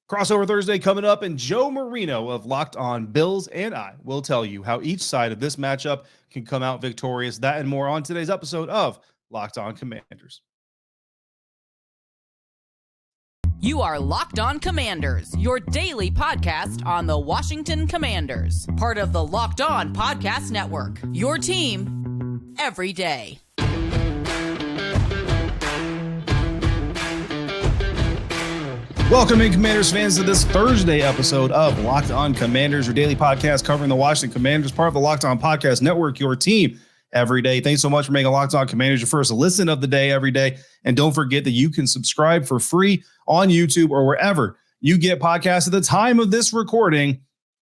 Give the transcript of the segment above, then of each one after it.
Crossover Thursday coming up, and Joe Marino of Locked On Bills and I will tell you how each side of this matchup can come out victorious. That and more on today's episode of Locked On Commanders. You are Locked On Commanders, your daily podcast on the Washington Commanders. Part of the Locked On Podcast Network, your team every day. Welcome in, Commanders fans, to this Thursday episode of Locked On Commanders, your daily podcast covering the Washington Commanders, part of the Locked On Podcast Network, your team every day. Thanks so much for making Locked On Commanders your first listen of the day every day. And don't forget that you can subscribe for free on YouTube or wherever you get podcasts. At the time of this recording,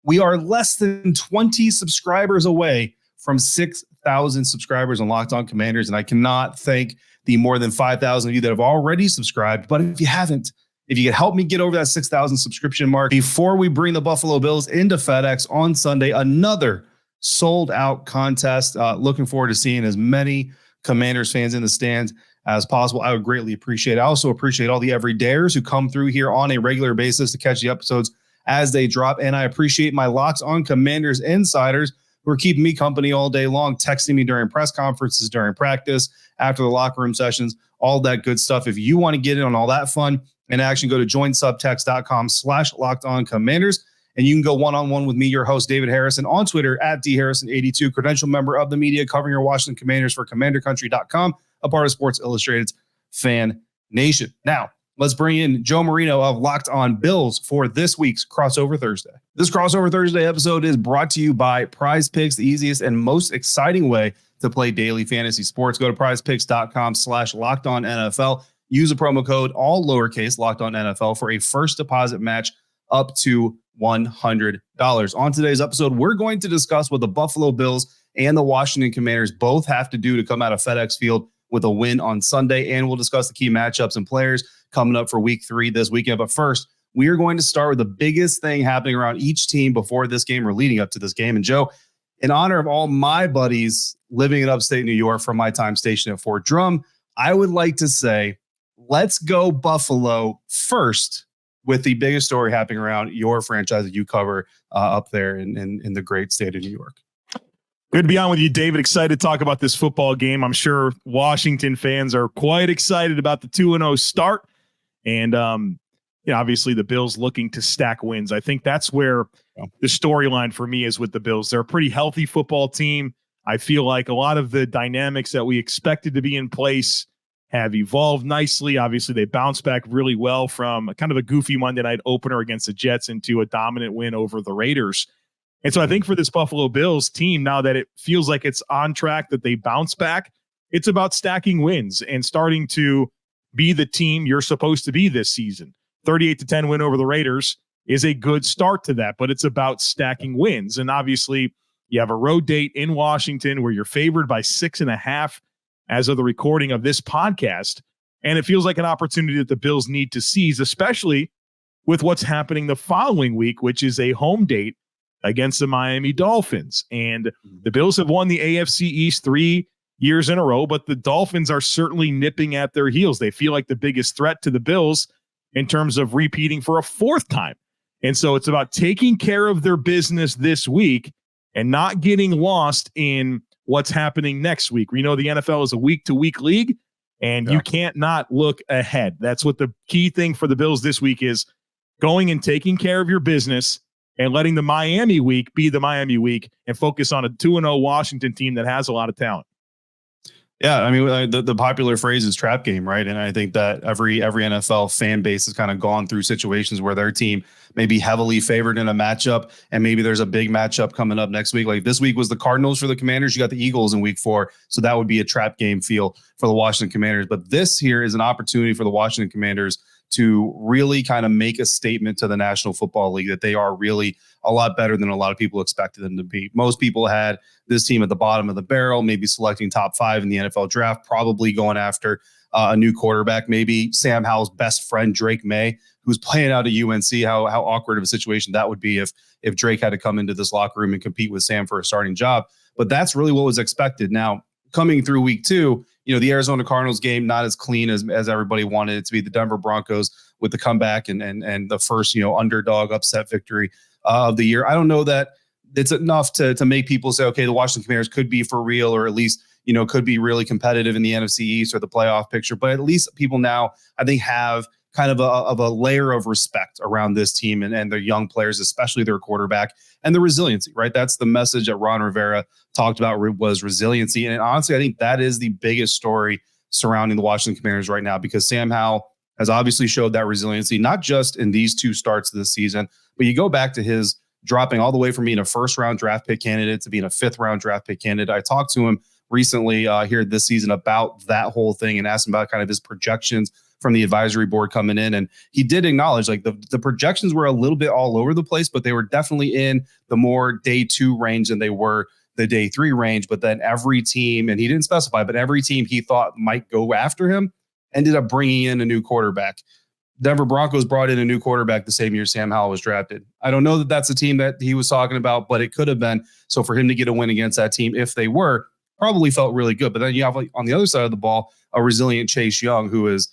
we are less than 20 subscribers away from 6,000 subscribers on Locked On Commanders. And I cannot thank the more than 5,000 of you that have already subscribed. But if you haven't, if you could help me get over that 6,000 subscription mark before we bring the Buffalo Bills into FedEx on Sunday, another sold-out contest. Looking forward to seeing as many Commanders fans in the stands as possible. I would greatly appreciate it. I also appreciate all the everydayers who come through here on a regular basis to catch the episodes as they drop. And I appreciate my Locked On Commanders insiders who are keeping me company all day long, texting me during press conferences, during practice, after the locker room sessions, all that good stuff. If you want to get in on all that fun and action, go to joinsubtext.com/LockedOnCommanders. And you can go one-on-one with me, your host, David Harrison, on Twitter at DHarrison82, credential member of the media covering your Washington Commanders for CommanderCountry.com, a part of Sports Illustrated's FanNation. Now, let's bring in Joe Marino of Locked On Bills for this week's Crossover Thursday. This Crossover Thursday episode is brought to you by Prize Picks, the easiest and most exciting way to play daily fantasy sports. Go to prizepicks.com/LockedOnNFL. Use a promo code, all lowercase, LockedOnNFL, for a first deposit match up to $100. On today's episode, we're going to discuss what the Buffalo Bills and the Washington Commanders both have to do to come out of FedEx Field with a win on Sunday. And we'll discuss the key matchups and players coming up for week 3 this weekend. But first, we are going to start with the biggest thing happening around each team before this game or leading up to this game. And Joe, in honor of all my buddies living in upstate New York from my time stationed at Fort Drum, I would like to say, let's go Buffalo first with the biggest story happening around your franchise that you cover up there in the great state of New York. Good to be on with you, David. Excited to talk about this football game. I'm sure Washington fans are quite excited about the 2-0 start. And, obviously the Bills looking to stack wins. I think that's where the storyline for me is with the Bills. They're a pretty healthy football team. I feel like a lot of the dynamics that we expected to be in place have evolved nicely. Obviously, they bounced back really well from kind of a goofy Monday night opener against the Jets into a dominant win over the Raiders. And so I think for this Buffalo Bills team, now that it feels like it's on track, that they bounce back, it's about stacking wins and starting to be the team you're supposed to be this season. 38-10 win over the Raiders is a good start to that, but it's about stacking wins. And obviously, you have a road date in Washington where you're favored by 6.5 as of the recording of this podcast. And it feels like an opportunity that the Bills need to seize, especially with what's happening the following week, which is a home date against the Miami Dolphins. And the Bills have won the AFC East 3 years in a row, but the Dolphins are certainly nipping at their heels. They feel like the biggest threat to the Bills in terms of repeating for a 4th time. And so it's about taking care of their business this week and not getting lost in what's happening next week. We know the NFL is a week-to-week league, and you can't not look ahead. That's what the key thing for the Bills this week is, going and taking care of your business and letting the Miami week be the Miami week and focus on a 2-0 Washington team that has a lot of talent. Yeah, I mean, the popular phrase is trap game, right? And I think that every NFL fan base has kind of gone through situations where their team may be heavily favored in a matchup, and maybe there's a big matchup coming up next week. Like this week was the Cardinals for the Commanders. You got the Eagles in week 4, so that would be a trap game feel for the Washington Commanders. But this here is an opportunity for the Washington Commanders to really kind of make a statement to the National Football League that they are really a lot better than a lot of people expected them to be. Most people had this team at the bottom of the barrel, maybe selecting top 5 in the NFL draft, probably going after a new quarterback, maybe Sam Howell's best friend, Drake May, who's playing out at UNC. How awkward of a situation that would be if Drake had to come into this locker room and compete with Sam for a starting job. But that's really what was expected. Now, coming through week 2, the Arizona Cardinals game, not as clean as everybody wanted it to be. The Denver Broncos with the comeback and the first, underdog upset victory of the year. I don't know that it's enough to make people say, okay, the Washington Commanders could be for real, or at least, could be really competitive in the NFC East or the playoff picture. But at least people now, I think, have kind of a layer of respect around this team and their young players, especially their quarterback, and the resiliency, right? That's the message that Ron Rivera talked about, was resiliency. And honestly, I think that is the biggest story surrounding the Washington Commanders right now, because Sam Howell has obviously showed that resiliency, not just in these two starts of this season, but you go back to his dropping all the way from being a first-round draft pick candidate to being a fifth-round draft pick candidate. I talked to him recently here this season about that whole thing and asked him about kind of his projections from the advisory board coming in. And he did acknowledge like the projections were a little bit all over the place, but they were definitely in the more day 2 range than they were the day 3 range. But then every team, and he didn't specify, but every team he thought might go after him ended up bringing in a new quarterback. Denver Broncos brought in a new quarterback the same year Sam Howell was drafted. I don't know that that's a team that he was talking about, but it could have been. So for him to get a win against that team, if they were, probably felt really good. But then you have, like, on the other side of the ball, a resilient Chase Young, who has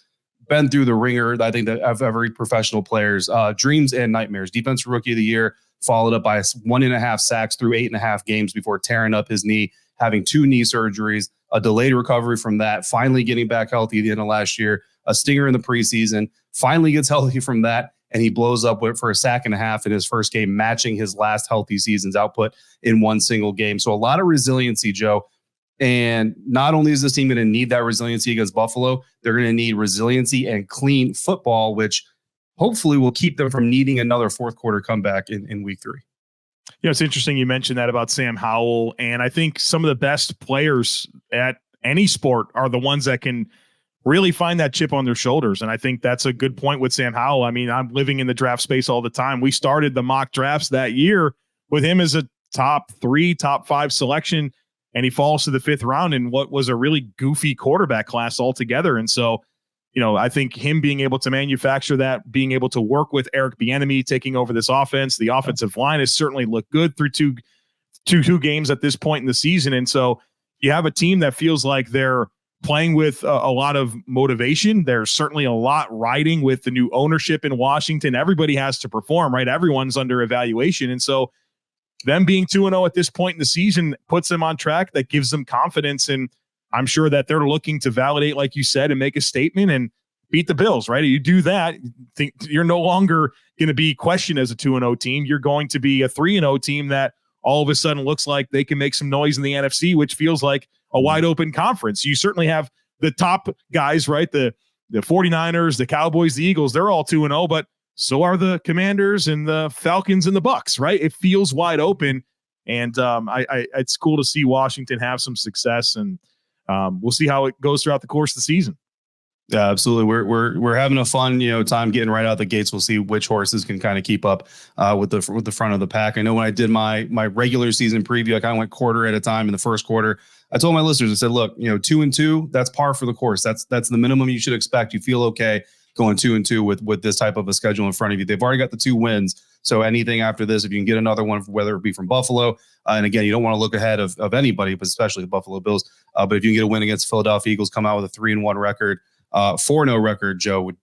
been through the ringer, I think, that of every professional player's dreams and nightmares. Defensive Rookie of the Year, followed up by 1.5 sacks through 8.5 games before tearing up his knee, having 2 knee surgeries, a delayed recovery from that, finally getting back healthy at the end of last year, a stinger in the preseason, finally gets healthy from that, and he blows up for a sack and a half in his first game, matching his last healthy season's output in one single game. So a lot of resiliency, Joe. And not only is this team going to need that resiliency against Buffalo, they're going to need resiliency and clean football, which hopefully will keep them from needing another fourth quarter comeback in week 3. Yeah, it's interesting you mentioned that about Sam Howell. And I think some of the best players at any sport are the ones that can really find that chip on their shoulders. And I think that's a good point with Sam Howell. I mean, I'm living in the draft space all the time. We started the mock drafts that year with him as a top 3, top 5 selection, and he falls to the 5th round in what was a really goofy quarterback class altogether. And so, I think him being able to manufacture that, being able to work with Eric Bieniemy taking over this offense, the offensive line has certainly looked good through two games at this point in the season. And so you have a team that feels like they're playing with a lot of motivation. There's certainly a lot riding with the new ownership in Washington. Everybody has to perform, right? Everyone's under evaluation. And so them being 2-0 at this point in the season puts them on track. That gives them confidence. And I'm sure that they're looking to validate, like you said, and make a statement and beat the Bills, right? You do that, think you're no longer going to be questioned as a 2-0 team. You're going to be a 3-0 team that all of a sudden looks like they can make some noise in the NFC, which feels like a wide open conference. You certainly have the top guys, right? The 49ers, the Cowboys, the Eagles, they're all 2-0, but so are the Commanders and the Falcons and the Bucks, right? It feels wide open. And it's cool to see Washington have some success, and we'll see how it goes throughout the course of the season. Yeah, absolutely. We're having a fun, time getting right out the gates. We'll see which horses can kind of keep up with the front of the pack. I know when I did my regular season preview, I kind of went quarter at a time. In the first quarter, I told my listeners, I said, look, 2-2, that's par for the course. That's the minimum you should expect. You feel okay going 2-2 with this type of a schedule in front of you. They've already got the 2 wins. So anything after this, if you can get another one, whether it be from Buffalo, and again, you don't want to look ahead of anybody, but especially the Buffalo Bills. But if you can get a win against Philadelphia Eagles, come out with a 3-1 record, 4-0 record, Joe, would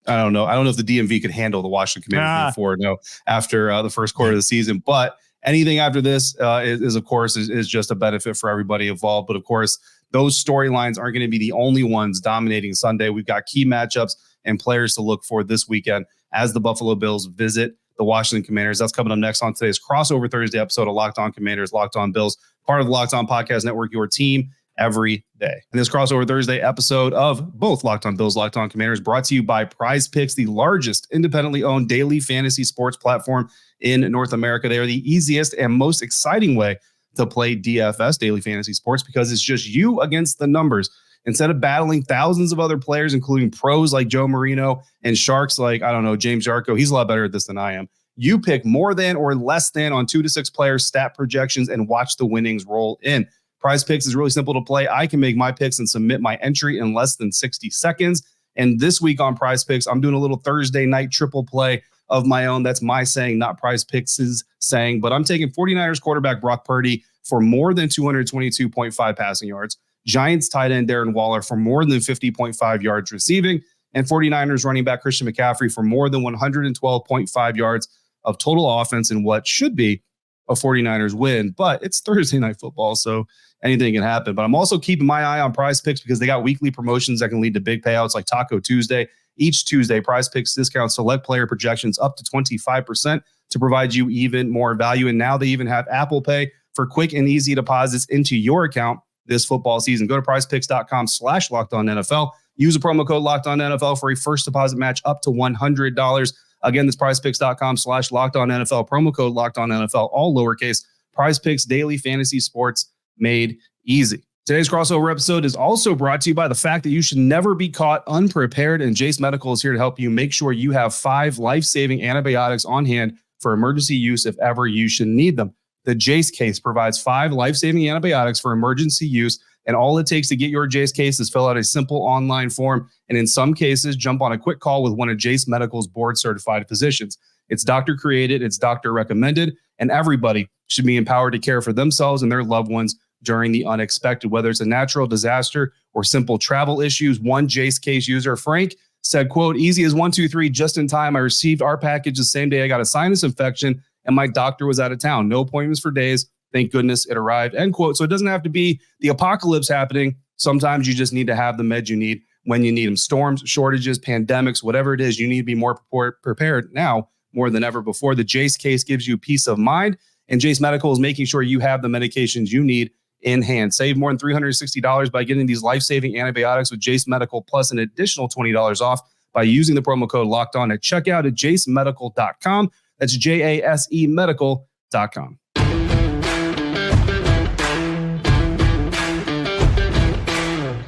I don't know. I don't know if the DMV could handle the Washington Commanders 4-0 after the first quarter of the season. But anything after this is of course just a benefit for everybody involved. But of course, those storylines aren't going to be the only ones dominating Sunday. We've got key matchups and players to look for this weekend as the Buffalo Bills visit the Washington Commanders. That's coming up next on today's crossover Thursday episode of Locked On Commanders, Locked On Bills, part of the Locked On Podcast Network, your team every day. And this crossover Thursday episode of both Locked On Bills, Locked On Commanders, brought to you by Prize Picks, the largest independently owned daily fantasy sports platform in North America. They are the easiest and most exciting way to play DFS, daily fantasy sports, because it's just you against the numbers. Instead of battling thousands of other players, including pros like Joe Marino and sharks like, James Yarko, he's a lot better at this than I am. You pick more than or less than on 2 to 6 players, stat projections, and watch the winnings roll in. Prize Picks is really simple to play. I can make my picks and submit my entry in less than 60 seconds. And this week on Prize Picks, I'm doing a little Thursday night triple play of my own. That's my saying, not Prize Picks' saying. But I'm taking 49ers quarterback Brock Purdy for more than 222.5 passing yards. Giants tight end Darren Waller for more than 50.5 yards receiving, and 49ers running back Christian McCaffrey for more than 112.5 yards of total offense in what should be a 49ers win. But it's Thursday night football, so anything can happen. But I'm also keeping my eye on Prize Picks because they got weekly promotions that can lead to big payouts like Taco Tuesday. Each Tuesday, Prize Picks discounts select player projections up to 25% to provide you even more value. And now they even have Apple Pay for quick and easy deposits into your account this football season. Go to prizepicks.com/LockedOnNFL. Use a promo code LockedOnNFL for a first deposit match up to $100. Again, that's prizepicks.com/LockedOnNFL. Promo code LockedOnNFL, all lowercase. Prize Picks, daily fantasy sports made easy. Today's crossover episode is also brought to you by the fact that you should never be caught unprepared, and Jace Medical is here to help you make sure you have 5 life-saving antibiotics on hand for emergency use if ever you should need them. The Jace case provides 5 life-saving antibiotics for emergency use, and all it takes to get your Jace case is fill out a simple online form, and in some cases, jump on a quick call with one of Jace Medical's board-certified physicians. It's doctor-created, it's doctor-recommended, and everybody should be empowered to care for themselves and their loved ones during the unexpected. Whether it's a natural disaster or simple travel issues, one Jace case user, Frank, said, quote, "Easy as 1, 2, 3, just in time. I received our package the same day I got a sinus infection and my doctor was out of town. No appointments for days. Thank goodness it arrived," end quote. So it doesn't have to be the apocalypse happening. Sometimes you just need to have the meds you need when you need them. Storms, shortages, pandemics, whatever it is, you need to be more prepared now more than ever before. The Jace case gives you peace of mind, and Jace Medical is making sure you have the medications you need in hand. Save more than $360 by getting these life-saving antibiotics with Jace Medical, plus an additional $20 off by using the promo code Locked On at checkout at jacemedical.com. That's JASE medical.com.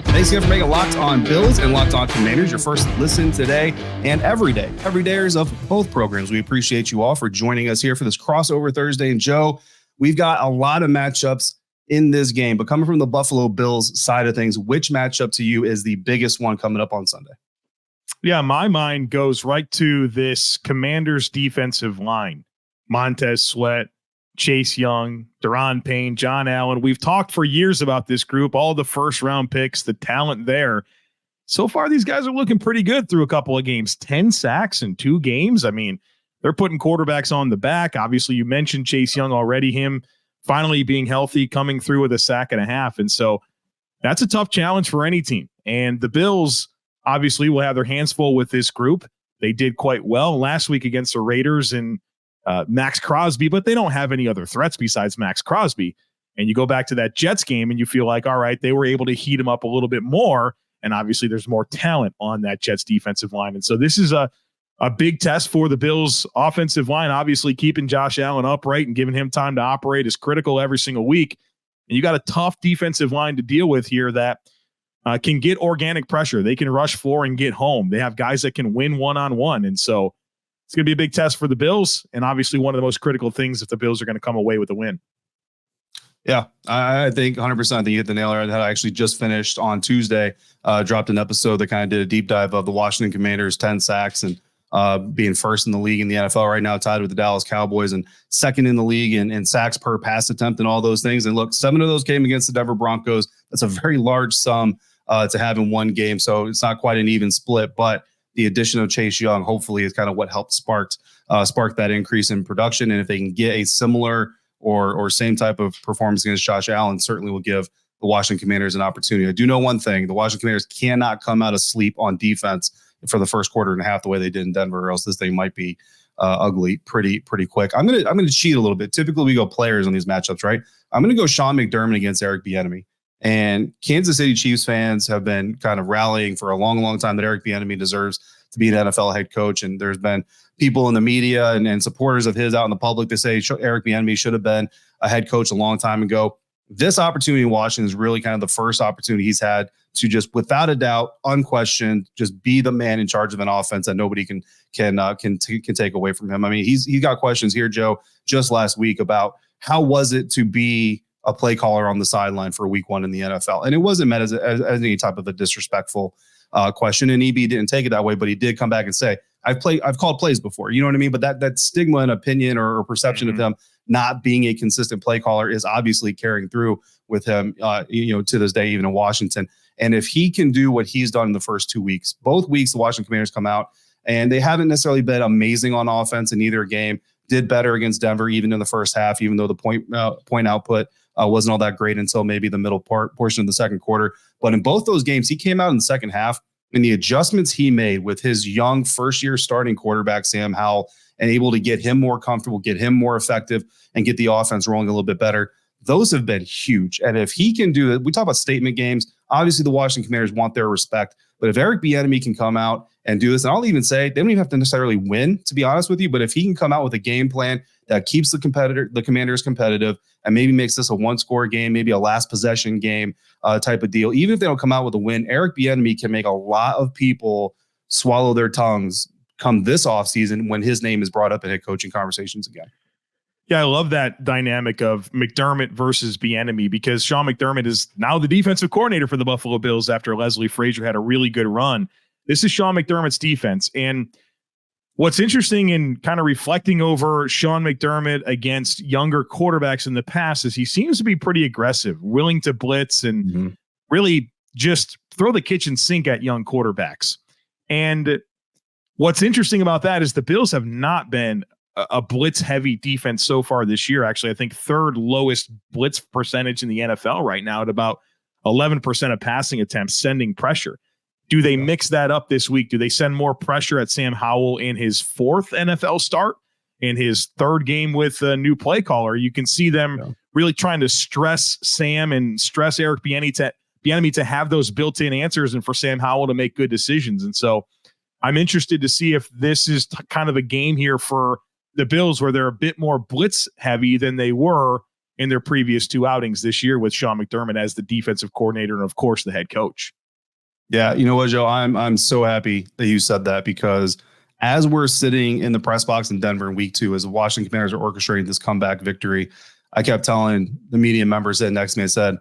Thanks again for making Locked On Bills and Locked On Commanders your first listen today and every day. Everydayers of both programs. We appreciate you all for joining us here for this crossover Thursday. And Joe, we've got a lot of matchups in this game, but coming from the Buffalo Bills side of things, which matchup to you is the biggest one coming up on Sunday? Yeah, my mind goes right to this Commanders defensive line. Montez Sweat, Chase Young, Daron Payne, John Allen. We've talked for years about this group, all the first round picks, the talent there. So far, these guys are looking pretty good through a couple of games. 10 sacks in 2 games. I mean, they're putting quarterbacks on the back. Obviously, you mentioned Chase Young already, him finally being healthy, coming through with a sack and a half. And so that's a tough challenge for any team. And the Bills obviously will have their hands full with this group. They did quite well last week against the Raiders and Max Crosby, but they don't have any other threats besides Max Crosby. And you go back to that Jets game and you feel like, all right, they were able to heat him up a little bit more. And obviously there's more talent on that Jets defensive line. And so this is a big test for the Bills offensive line. Obviously keeping Josh Allen upright and giving him time to operate is critical every single week. And you got a tough defensive line to deal with here that can get organic pressure. They can rush floor and get home. They have guys that can win one-on-one. And so it's going to be a big test for the Bills, and obviously one of the most critical things if the Bills are going to come away with a win. Yeah, I think 100%. I think you hit the nail right on the head. I actually just finished on Tuesday, dropped an episode that kind of did a deep dive of the Washington Commanders, 10 sacks, and being first in the league in the NFL right now, tied with the Dallas Cowboys, and second in the league in sacks per pass attempt and all those things. And look, 7 of those came against the Denver Broncos. That's a very large sum to have in one game, so it's not quite an even split, but the addition of Chase Young hopefully is kind of what helped spark that increase in production. And if they can get a similar or same type of performance against Josh Allen, certainly will give the Washington Commanders an opportunity. I do know one thing: the Washington Commanders cannot come out of sleep on defense for the first quarter and a half the way they did in Denver, or else this thing might be ugly pretty quick. I'm gonna cheat a little bit. Typically we go players on these matchups, right? I'm gonna go Sean McDermott against Eric Bieniemy. And Kansas City Chiefs fans have been kind of rallying for a long time that Eric Bieniemy deserves to be an NFL head coach. And there's been people in the media and supporters of his out in the public that say Eric Bieniemy should have been a head coach a long time ago. This opportunity in Washington is really kind of the first opportunity he's had to just, without a doubt, unquestioned, just be the man in charge of an offense that nobody can take away from him. I mean, he's got questions here, Joe, just last week about how was it to be a play caller on the sideline for week 1 in the NFL. And it wasn't meant as any type of a disrespectful question. And EB didn't take it that way, but he did come back and say, I've called plays before, you know what I mean? But that stigma and opinion or perception of him not being a consistent play caller is obviously carrying through with him, to this day, even in Washington. And if he can do what he's done in the first 2 weeks, both weeks, the Washington Commanders come out and they haven't necessarily been amazing on offense in either game. Did better against Denver, even in the first half, even though the point output wasn't all that great until maybe the middle portion of the second quarter. But in both those games, he came out in the second half, and the adjustments he made with his young first-year starting quarterback, Sam Howell, and able to get him more comfortable, get him more effective, and get the offense rolling a little bit better, those have been huge. And if he can do it, we talk about statement games. Obviously, the Washington Commanders want their respect. But if Eric Bieniemy can come out and do this, and I'll even say they don't even have to necessarily win, to be honest with you, but if he can come out with a game plan that keeps the Commanders competitive, and maybe makes this a one-score game, maybe a last possession game type of deal, even if they don't come out with a win, Eric Bieniemy can make a lot of people swallow their tongues come this offseason when his name is brought up in head coaching conversations again. Yeah, I love that dynamic of McDermott versus Bieniemy, because Sean McDermott is now the defensive coordinator for the Buffalo Bills after Leslie Frazier had a really good run. This is Sean McDermott's defense. And what's interesting in kind of reflecting over Sean McDermott against younger quarterbacks in the past is he seems to be pretty aggressive, willing to blitz and really just throw the kitchen sink at young quarterbacks. And what's interesting about that is the Bills have not been a blitz-heavy defense so far this year. Actually, I think third lowest blitz percentage in the NFL right now at about 11% of passing attempts sending pressure. Do they mix that up this week? Do they send more pressure at Sam Howell in his fourth NFL start, in his third game with a new play caller? You can see them really trying to stress Sam and stress Eric Bieniemy to have those built-in answers and for Sam Howell to make good decisions. And so I'm interested to see if this is kind of a game here for the Bills where they're a bit more blitz heavy than they were in their previous two outings this year with Sean McDermott as the defensive coordinator and, of course, the head coach. Yeah, you know what, Joe? I'm so happy that you said that, because as we're sitting in the press box in Denver in week 2, as the Washington Commanders are orchestrating this comeback victory, I kept telling the media members sitting next to me, I said,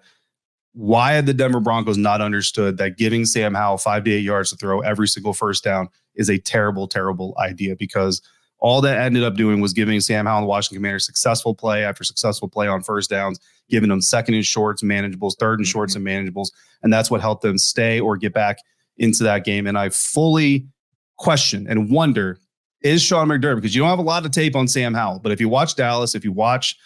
why had the Denver Broncos not understood that giving Sam Howell 5 to 8 yards to throw every single first down is a terrible, terrible idea? Because all that ended up doing was giving Sam Howell and the Washington Commanders successful play after successful play on first downs, giving them second and shorts, manageables, third and shorts and manageables. And that's what helped them stay or get back into that game. And I fully question and wonder, is Sean McDermott, because you don't have a lot of tape on Sam Howell, but if you watch Dallas, if you watch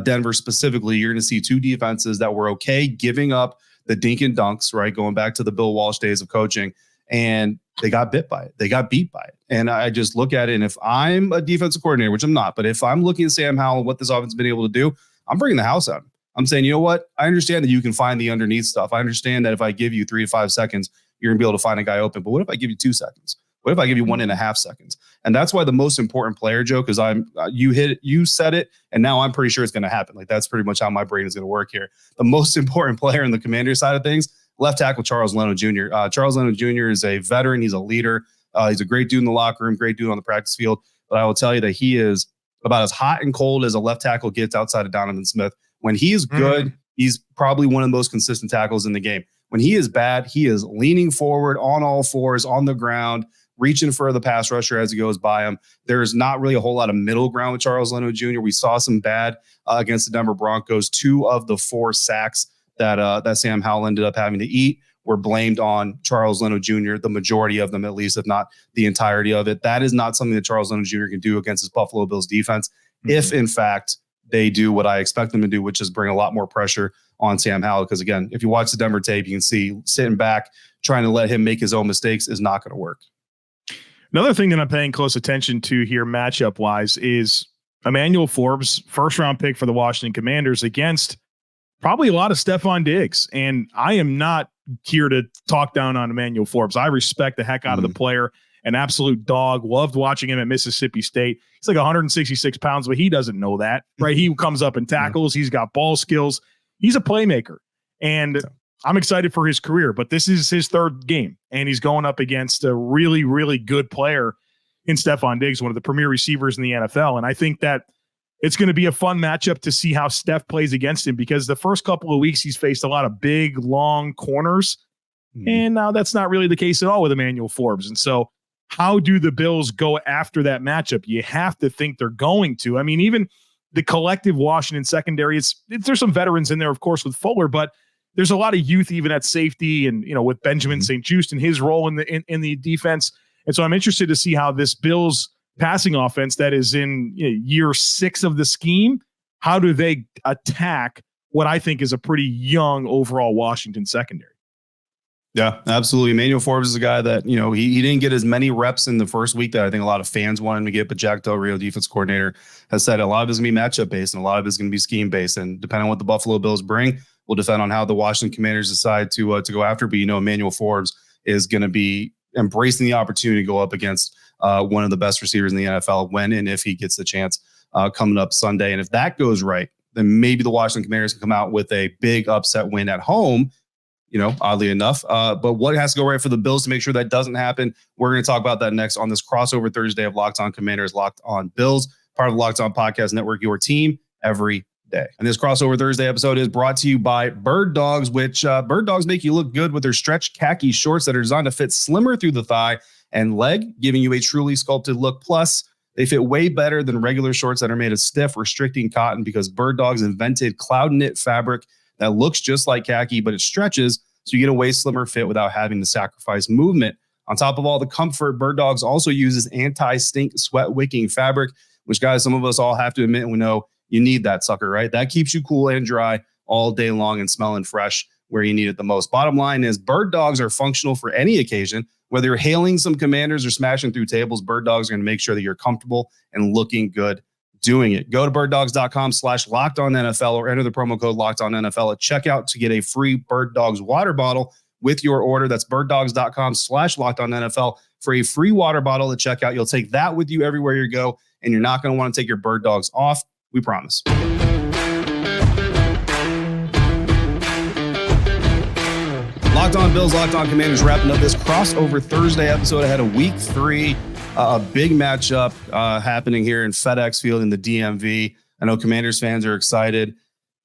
Denver specifically, you're going to see two defenses that were okay giving up the dink and dunks, right? Going back to the Bill Walsh days of coaching. And they got bit by it. They got beat by it. And I just look at it, and if I'm a defensive coordinator, which I'm not, but if I'm looking at Sam Howell and what this offense has been able to do, I'm bringing the house out. I'm saying, you know what? I understand that you can find the underneath stuff. I understand that if I give you 3 to 5 seconds, you're going to be able to find a guy open. But what if I give you 2 seconds? What if I give you 1.5 seconds? And that's why the most important player, Joe, because you said it, and now I'm pretty sure it's going to happen. Like, that's pretty much how my brain is going to work here. The most important player in the Commander side of things, left tackle Charles Leno Jr. Charles Leno Jr. is a veteran. He's a leader. He's a great dude in the locker room, great dude on the practice field. But I will tell you that he is about as hot and cold as a left tackle gets outside of Donovan Smith. When he is good, he's probably one of the most consistent tackles in the game. When he is bad, he is leaning forward on all fours on the ground, reaching for the pass rusher as he goes by him. There's not really a whole lot of middle ground with Charles Leno Jr. We saw some bad against the Denver Broncos. 2 of the 4 sacks that Sam Howell ended up having to eat were blamed on Charles Leno Jr., the majority of them at least, if not the entirety of it. That is not something that Charles Leno Jr. can do against his Buffalo Bills defense, if in fact they do what I expect them to do, which is bring a lot more pressure on Sam Howell. Because again, if you watch the Denver tape, you can see sitting back, trying to let him make his own mistakes is not going to work. Another thing that I'm paying close attention to here matchup-wise is Emmanuel Forbes, first-round pick for the Washington Commanders, against probably a lot of Stefon Diggs. And I am not here to talk down on Emmanuel Forbes. I respect the heck out of the player, an absolute dog. Loved watching him at Mississippi State. He's like 166 pounds, but he doesn't know that, right? He comes up and tackles. He's got ball skills. He's a playmaker. And I'm excited for his career, but this is his third game, and he's going up against a really, really good player in Stefon Diggs, one of the premier receivers in the NFL. And I think that it's going to be a fun matchup to see how Steph plays against him, because the first couple of weeks he's faced a lot of big, long corners, and now that's not really the case at all with Emmanuel Forbes. And so how do the Bills go after that matchup? You have to think they're going to. I mean, even the collective Washington secondary, there's some veterans in there, of course, with Fuller, but there's a lot of youth even at safety, and with Benjamin St. Juste and his role in the defense. And so I'm interested to see how this Bills passing offense that is in year 6 of the scheme, how do they attack what I think is a pretty young overall Washington secondary? Yeah, absolutely. Emmanuel Forbes is a guy that, he didn't get as many reps in the first week that I think a lot of fans wanted him to get, but Jack Del Rio, defense coordinator, has said a lot of it is going to be matchup based and a lot of it is going to be scheme based. And depending on what the Buffalo Bills bring, will depend on how the Washington Commanders decide to go after. But Emmanuel Forbes is going to be embracing the opportunity to go up against one of the best receivers in the NFL when and if he gets the chance coming up Sunday. And if that goes right, then maybe the Washington Commanders can come out with a big upset win at home, oddly enough. But what has to go right for the Bills to make sure that doesn't happen? We're going to talk about that next on this crossover Thursday of Locked On Commanders, Locked On Bills, part of the Locked On Podcast Network, your team every day. And this crossover Thursday episode is brought to you by Bird Dogs, which Bird Dogs make you look good with their stretch khaki shorts that are designed to fit slimmer through the thigh and leg, giving you a truly sculpted look. Plus, they fit way better than regular shorts that are made of stiff, restricting cotton because Bird Dogs invented cloud knit fabric that looks just like khaki, but it stretches so you get a way slimmer fit without having to sacrifice movement. On top of all the comfort, Bird Dogs also uses anti-stink sweat wicking fabric, which, guys, some of us all have to admit, and we know you need that sucker, right? That keeps you cool and dry all day long and smelling fresh where you need it the most. Bottom line is Bird Dogs are functional for any occasion. Whether you're hailing some Commanders or smashing through tables, Bird Dogs are going to make sure that you're comfortable and looking good doing it. Go to birddogs.com/LockedOnNFL or enter the promo code LockedOnNFL at checkout to get a free Bird Dogs water bottle with your order. That's birddogs.com/LockedOnNFL for a free water bottle at checkout. You'll take that with you everywhere you go, and you're not going to want to take your Bird Dogs off. We promise. Locked On Bills, Locked On Commanders, wrapping up this crossover Thursday episode ahead of Week 3. A big matchup happening here in FedEx Field in the DMV. I know Commanders fans are excited.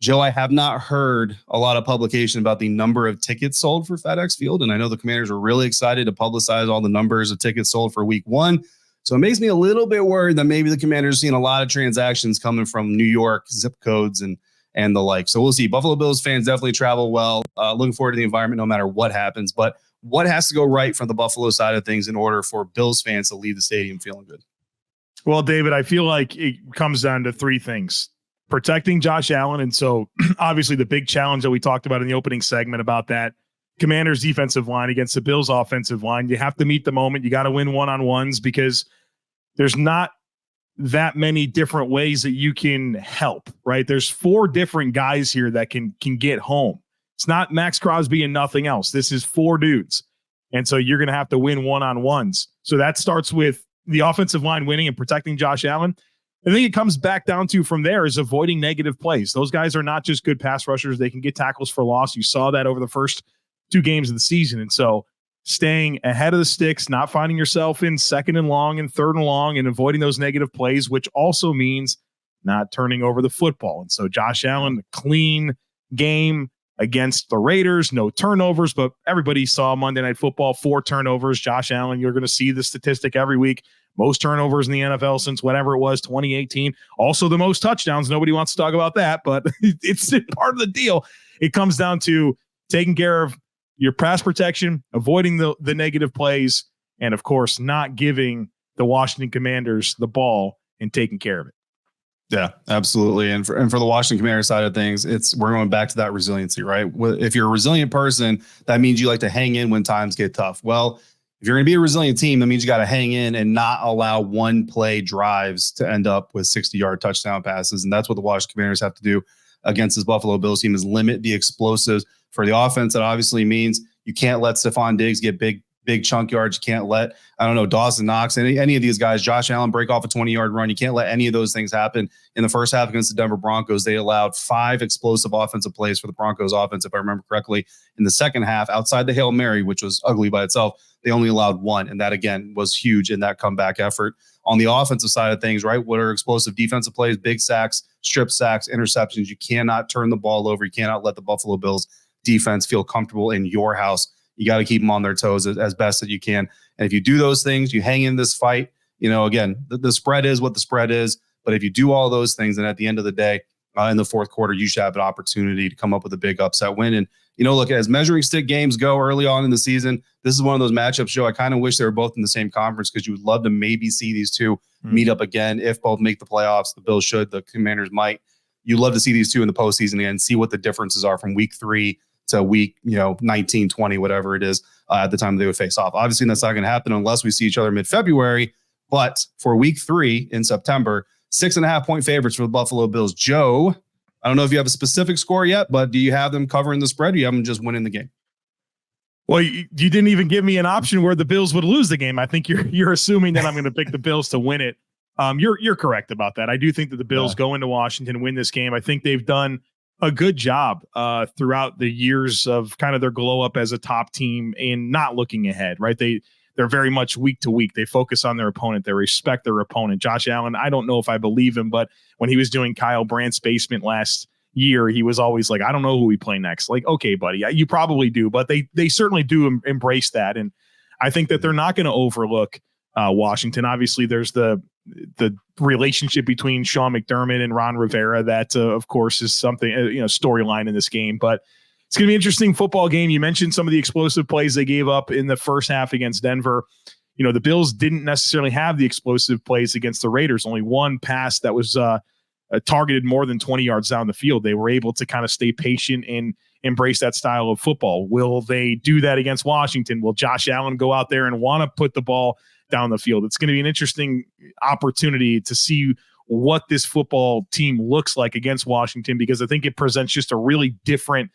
Joe, I have not heard a lot of publication about the number of tickets sold for FedEx Field, and I know the Commanders were really excited to publicize all the numbers of tickets sold for Week 1. So it makes me a little bit worried that maybe the Commanders are seeing a lot of transactions coming from New York, zip codes, and the like. So we'll see. Buffalo Bills fans definitely travel well. Looking forward to the environment no matter what happens. But what has to go right from the Buffalo side of things in order for Bills fans to leave the stadium feeling good? Well, David, I feel like it comes down to 3 things. Protecting Josh Allen. And so obviously the big challenge that we talked about in the opening segment about that Commanders defensive line against the Bills offensive line. You have to meet the moment. You got to win one-on-ones because there's not that many different ways that you can help, right? There's 4 different guys here that can get home. It's not Max Crosby and nothing else. This is 4 dudes. And so you're going to have to win one-on-ones. So that starts with the offensive line winning and protecting Josh Allen. I think it comes back down to from there is avoiding negative plays. Those guys are not just good pass rushers. They can get tackles for loss. You saw that over the first 2 games of the season. And so staying ahead of the sticks, not finding yourself in 2nd and long and 3rd and long and avoiding those negative plays, which also means not turning over the football. And so Josh Allen, a clean game against the Raiders, no turnovers, but everybody saw Monday Night Football, 4 turnovers. Josh Allen, you're going to see the statistic every week. Most turnovers in the NFL since whatever it was, 2018. Also the most touchdowns. Nobody wants to talk about that, but it's part of the deal. It comes down to taking care of your pass protection, avoiding the negative plays, and of course, not giving the Washington Commanders the ball and taking care of it. Yeah, absolutely. And for the Washington Commanders side of things, we're going back to that resiliency, right? If you're a resilient person, that means you like to hang in when times get tough. Well, if you're going to be a resilient team, that means you got to hang in and not allow one play drives to end up with 60-yard touchdown passes. And that's what the Washington Commanders have to do against this Buffalo Bills team, is limit the explosives for the offense. That obviously means you can't let Stefon Diggs get big chunk yards. You can't let, Dawson Knox, any of these guys, Josh Allen, break off a 20-yard run. You can't let any of those things happen. In the first half against the Denver Broncos, they allowed 5 explosive offensive plays for the Broncos offense, if I remember correctly. In the second half, outside the Hail Mary, which was ugly by itself, they only allowed 1. And that, again, was huge in that comeback effort. On the offensive side of things, right, what are explosive defensive plays? Big sacks, strip sacks, interceptions. You cannot turn the ball over. You cannot let the Buffalo Bills defense feel comfortable in your house. You got to keep them on their toes as best as you can. And if you do those things, you hang in this fight, again, the spread is what the spread is. But if you do all those things, then at the end of the day, in the fourth quarter, you should have an opportunity to come up with a big upset win. And, look, as measuring stick games go early on in the season, this is one of those matchups, Joe. I kind of wish they were both in the same conference because you would love to maybe see these two meet up again. If both make the playoffs, the Bills should, the Commanders might. You'd love to see these two in the postseason again, see what the differences are from week 3 to week 19, 20, whatever it is at the time they would face off. Obviously, that's not going to happen unless we see each other mid-February. But for week 3 in September, 6.5-point favorites for the Buffalo Bills. Joe, I don't know if you have a specific score yet, but do you have them covering the spread? Or do you have them just winning the game? Well, you didn't even give me an option where the Bills would lose the game. I think you're assuming that I'm going to pick the Bills to win it. You're correct about that. I do think that the Bills go into Washington and win this game. I think they've done a good job throughout the years of kind of their glow up as a top team and not looking ahead, right? They're very much week to week. They focus on their opponent. They respect their opponent. Josh Allen, I don't know if I believe him, but when he was doing Kyle Brandt's basement last year, he was always like, I don't know who we play next. Like, okay, buddy, you probably do, but they certainly do embrace that. And I think that they're not going to overlook Washington. Obviously, there's the relationship between Sean McDermott and Ron Rivera that, of course, is something, storyline in this game. But it's going to be an interesting football game. You mentioned some of the explosive plays they gave up in the first half against Denver. The Bills didn't necessarily have the explosive plays against the Raiders. Only one pass that was targeted more than 20 yards down the field. They were able to kind of stay patient and embrace that style of football. Will they do that against Washington? Will Josh Allen go out there and want to put the ball down the field? It's going to be an interesting opportunity to see what this football team looks like against Washington, because I think it presents just a really different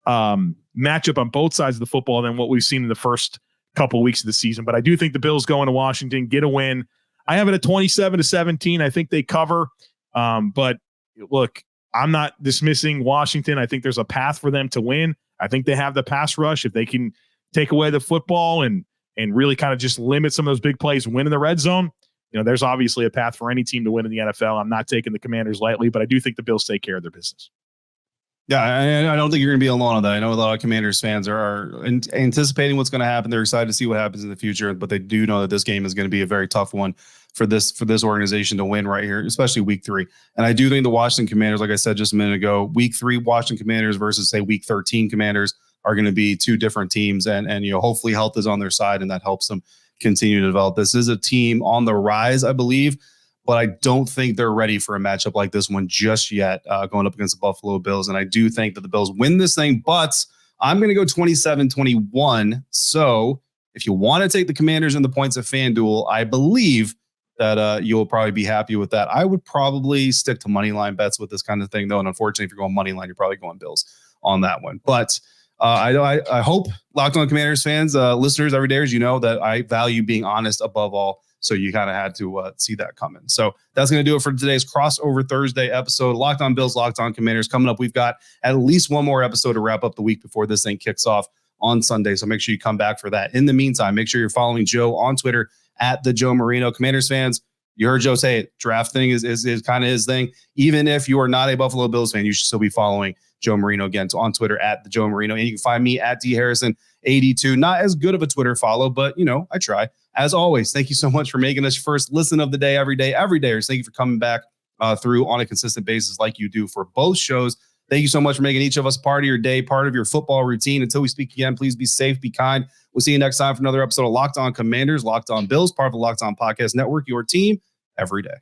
matchup on both sides of the football than what we've seen in the first couple of weeks of the season. But I do think the Bills go into Washington, get a win. I have it at 27-17. I think they cover. But look, I'm not dismissing Washington. I think there's a path for them to win. I think they have the pass rush. If they can take away the football and really kind of just limit some of those big plays, win in the red zone, there's obviously a path for any team to win in the NFL. I'm not taking the Commanders lightly, but I do think the Bills take care of their business. Yeah, I don't think you're going to be alone on that. I know a lot of Commanders fans are anticipating what's going to happen. They're excited to see what happens in the future, but they do know that this game is going to be a very tough one for this organization to win right here, especially week 3. And I do think the Washington Commanders, like I said just a minute ago, week 3 Washington Commanders versus, say, week 13 Commanders are going to be two different teams. And hopefully health is on their side, and that helps them continue to develop. This is a team on the rise, I believe, but I don't think they're ready for a matchup like this one just yet, going up against the Buffalo Bills. And I do think that the Bills win this thing, but I'm going to go 27-21. So if you want to take the Commanders and the points of FanDuel, I believe that you'll probably be happy with that. I would probably stick to money line bets with this kind of thing, though. And unfortunately, if you're going money line, you're probably going Bills on that one. But I hope Locked On Commanders fans, listeners, every day, as you know, that I value being honest above all. So you kind of had to see that coming. So that's going to do it for today's Crossover Thursday episode. Locked On Bills, Locked On Commanders. Coming up, we've got at least one more episode to wrap up the week before this thing kicks off on Sunday. So make sure you come back for that. In the meantime, make sure you're following Joe on Twitter at the Joe Marino. Commanders fans, you heard Joe say it. Draft thing is kind of his thing. Even if you are not a Buffalo Bills fan, you should still be following Joe Marino again on Twitter at the Joe Marino. And you can find me at DHarrison82. Not as good of a Twitter follow, but I try. As always, thank you so much for making us your first listen of the day every day. Thank you for coming back through on a consistent basis like you do for both shows. Thank you so much for making each of us part of your day, part of your football routine. Until we speak again, please be safe, be kind. We'll see you next time for another episode of Locked On Commanders, Locked On Bills, part of the Locked On Podcast Network, your team every day.